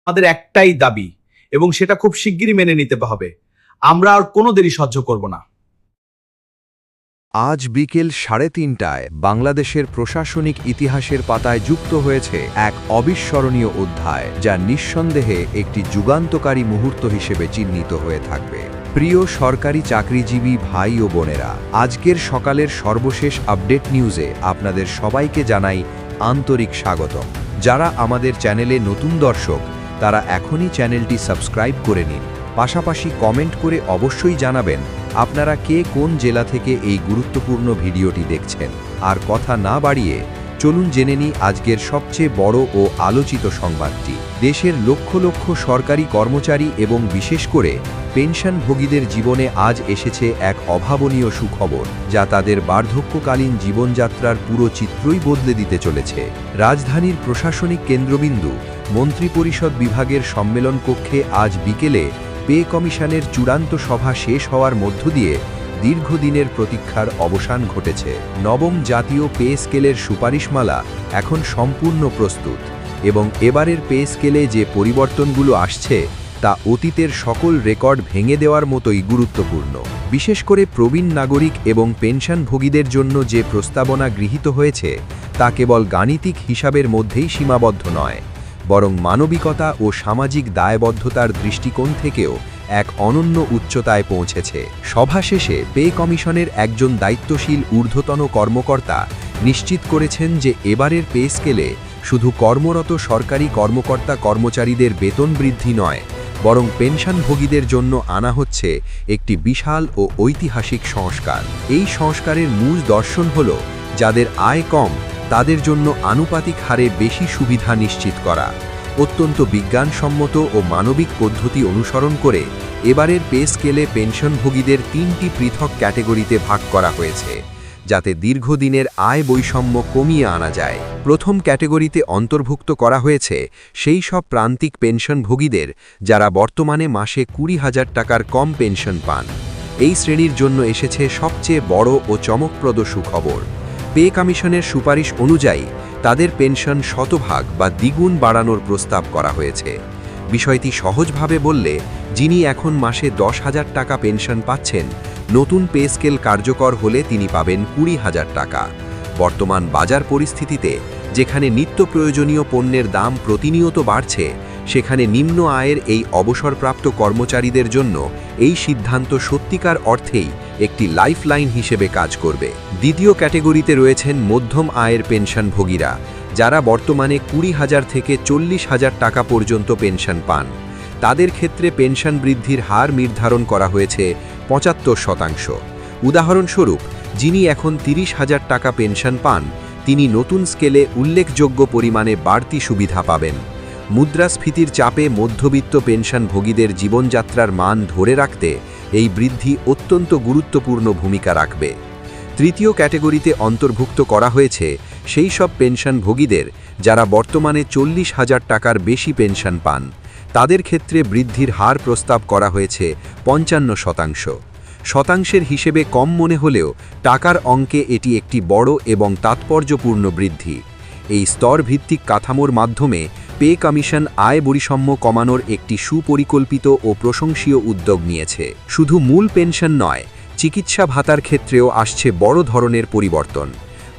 আমাদের একটাই দাবি এবং সেটা খুব শিগগিরই মেনে নিতে হবে। আমরা আর কোনো দেরি সহ্য করব না। আজ বিকেল 3:30টায় বাংলাদেশের প্রশাসনিক ইতিহাসের পাতায় যুক্ত হয়েছে এক অবিস্মরণীয় অধ্যায়, যা নিঃসন্দেহে একটি যুগান্তকারী মুহূর্ত হিসেবে চিহ্নিত হয়ে থাকবে। প্রিয় সরকারি চাকরিজীবী ভাই ও বোনেরা, আজকের সকালের সর্বশেষ আপডেট নিউজে আপনাদের সবাইকে জানাই আন্তরিক স্বাগতম। যারা আমাদের চ্যানেলে নতুন দর্শক, তারা এখনই চ্যানেলটি সাবস্ক্রাইব করে নিন। পাশাপাশি কমেন্ট করে অবশ্যই জানাবেন আপনারা কে কোন জেলা থেকে এই গুরুত্বপূর্ণ ভিডিওটি দেখছেন। আর কথা না বাড়িয়ে চলুন জেনে নিই আজকের সবচেয়ে বড় ও আলোচিত সংবাদটি। দেশের লক্ষ লক্ষ সরকারি কর্মচারী এবং বিশেষ করে পেনশনভোগীদের জীবনে আজ এসেছে এক অভাবনীয় সুখবর, যা তাদের বার্ধক্যকালীন জীবনযাত্রার পুরো চিত্রই বদলে দিতে চলেছে। রাজধানীর প্রশাসনিক কেন্দ্রবিন্দু মন্ত্রিপরিষদ বিভাগের সম্মেলন কক্ষে আজ বিকেলে পে কমিশনের চূড়ান্ত সভা শেষ হওয়ার মধ্য দিয়ে দীর্ঘদিনের প্রতীক্ষার অবসান ঘটেছে। নবম জাতীয় পে স্কেলের সুপারিশমালা এখন সম্পূর্ণ প্রস্তুত এবং এবারের পে স্কেলে যে পরিবর্তনগুলো আসছে তা অতীতের সকল রেকর্ড ভেঙে দেওয়ার মতোই গুরুত্বপূর্ণ। বিশেষ করে প্রবীণ নাগরিক এবং পেনশনভোগীদের জন্য যে প্রস্তাবনা গৃহীত হয়েছে তা কেবল গাণিতিক হিসাবের মধ্যেই সীমাবদ্ধ নয়, বরং মানবিকতা ও সামাজিক দায়বদ্ধতার দৃষ্টিকোণ থেকেও এক অনন্য উচ্চতায় পৌঁছেছে। সভা শেষে পে কমিশনের একজন দায়িত্বশীল ঊর্ধ্বতন কর্মকর্তা নিশ্চিত করেছেন যে এবারের পে স্কেলে শুধু কর্মরত সরকারি কর্মকর্তা কর্মচারীদের বেতন বৃদ্ধি নয়, বরং পেনশনভোগীদের জন্য আনা হচ্ছে একটি বিশাল ও ঐতিহাসিক সংস্কার। এই সংস্কারের মূল দর্শন হল যাদের আয় কম তাদের জন্য আনুপাতিক হারে বেশি সুবিধা নিশ্চিত করা। অত্যন্ত বিজ্ঞানসম্মত ও মানবিক পদ্ধতি অনুসরণ করে এবারের পে স্কেলে পেনশনভোগীদের 3টি পৃথক ক্যাটেগরিতে ভাগ করা হয়েছে, যাতে দীর্ঘদিনের আয় বৈষম্য কমিয়ে আনা যায়। প্রথম ক্যাটেগরিতে অন্তর্ভুক্ত করা হয়েছে সেই সব প্রান্তিক পেনশনভোগীদের যারা বর্তমানে মাসে 20,000 টাকার কম পেনশন পান। এই শ্রেণীর জন্য এসেছে সবচেয়ে বড় ও চমকপ্রদ সুখবর। পে কমিশনের সুপারিশ অনুযায়ী তাদের পেনশন শতভাগ বা দ্বিগুণ বাড়ানোর প্রস্তাব করা হয়েছে। বিষয়টি সহজভাবে বললে, যিনি এখন মাসে 10,000 টাকা পেনশন পাচ্ছেন, নতুন পে স্কেল কার্যকর হলে তিনি পাবেন 20,000 টাকা। বর্তমান বাজার পরিস্থিতিতে যেখানে নিত্য প্রয়োজনীয় পণ্যের দাম প্রতিনিয়ত বাড়ছে, সেখানে নিম্ন আয়ের এই অবসরপ্রাপ্ত কর্মচারীদের জন্য এই সিদ্ধান্ত সত্যিকার অর্থেই একটি লাইফলাইন হিসেবে কাজ করবে। দ্বিতীয় ক্যাটেগরিতে রয়েছেন মধ্যম আয়ের পেনশনভোগীরা, যারা বর্তমানে 20,000 থেকে 40,000 টাকা পর্যন্ত পেনশন পান। তাদের ক্ষেত্রে পেনশন বৃদ্ধির হার নির্ধারণ করা হয়েছে 75%। উদাহরণস্বরূপ, যিনি এখন 30,000 টাকা পেনশন পান, তিনি নতুন স্কেলে উল্লেখযোগ্য পরিমাণে বাড়তি সুবিধা পাবেন। মুদ্রাস্ফীতির চাপে মধ্যবিত্ত পেনশনভোগীদের জীবনযাত্রার মান ধরে রাখতে এই বৃদ্ধি অত্যন্ত গুরুত্বপূর্ণ ভূমিকা রাখবে। তৃতীয় ক্যাটেগরিতে অন্তর্ভুক্ত করা হয়েছে সেই সব পেনশনভোগীদের যারা বর্তমানে 40,000 টাকার বেশি পেনশন পান। তাদের ক্ষেত্রে বৃদ্ধির হার প্রস্তাব করা হয়েছে 55%। শতাংশের হিসেবে কম মনে হলেও টাকার অঙ্কে এটি একটি বড় এবং তাৎপর্যপূর্ণ বৃদ্ধি। এই স্তরভিত্তিক কাঠামোর মাধ্যমে পে কমিশন আয় বৈষম্য কমানোর একটি সুপরিকল্পিত ও প্রশংসনীয় উদ্যোগ নিয়েছে। শুধু মূল পেনশন নয়, চিকিৎসা ভাতার ক্ষেত্রেও আসছে বড় ধরনের পরিবর্তন।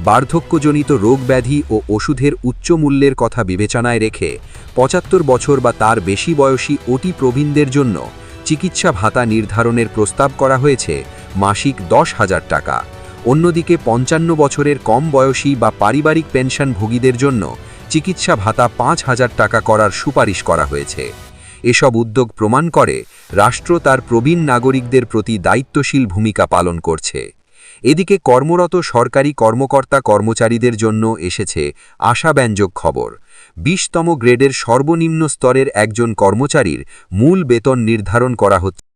বার্ধক্যজনিত রোগব্যাধি ও ওষুধের উচ্চ মূল্যের কথা বিবেচনায় রেখে 75 বছর বা তার বেশি বয়সী অতি প্রবীণদের জন্য চিকিৎসা ভাতা নির্ধারণের প্রস্তাব করা হয়েছে মাসিক 10,000 টাকা। অন্যদিকে 55 বছরের কম বয়সী বা পারিবারিক পেনশনভোগীদের জন্য চিকিৎসা ভাতা 5,000 টাকা করার সুপারিশ করা হয়েছে। এসব উদ্যোগ প্রমাণ করে রাষ্ট্র তার প্রবীণ নাগরিকদের প্রতি দায়িত্বশীল ভূমিকা পালন করছে। এদিকে কর্মরত সরকারি কর্মকর্তা কর্মচারীদের জন্য এসেছে আশাব্যঞ্জক খবর। 20তম গ্রেডের সর্বনিম্ন স্তরের একজন কর্মচারীর মূল বেতন নির্ধারণ করা হচ্ছে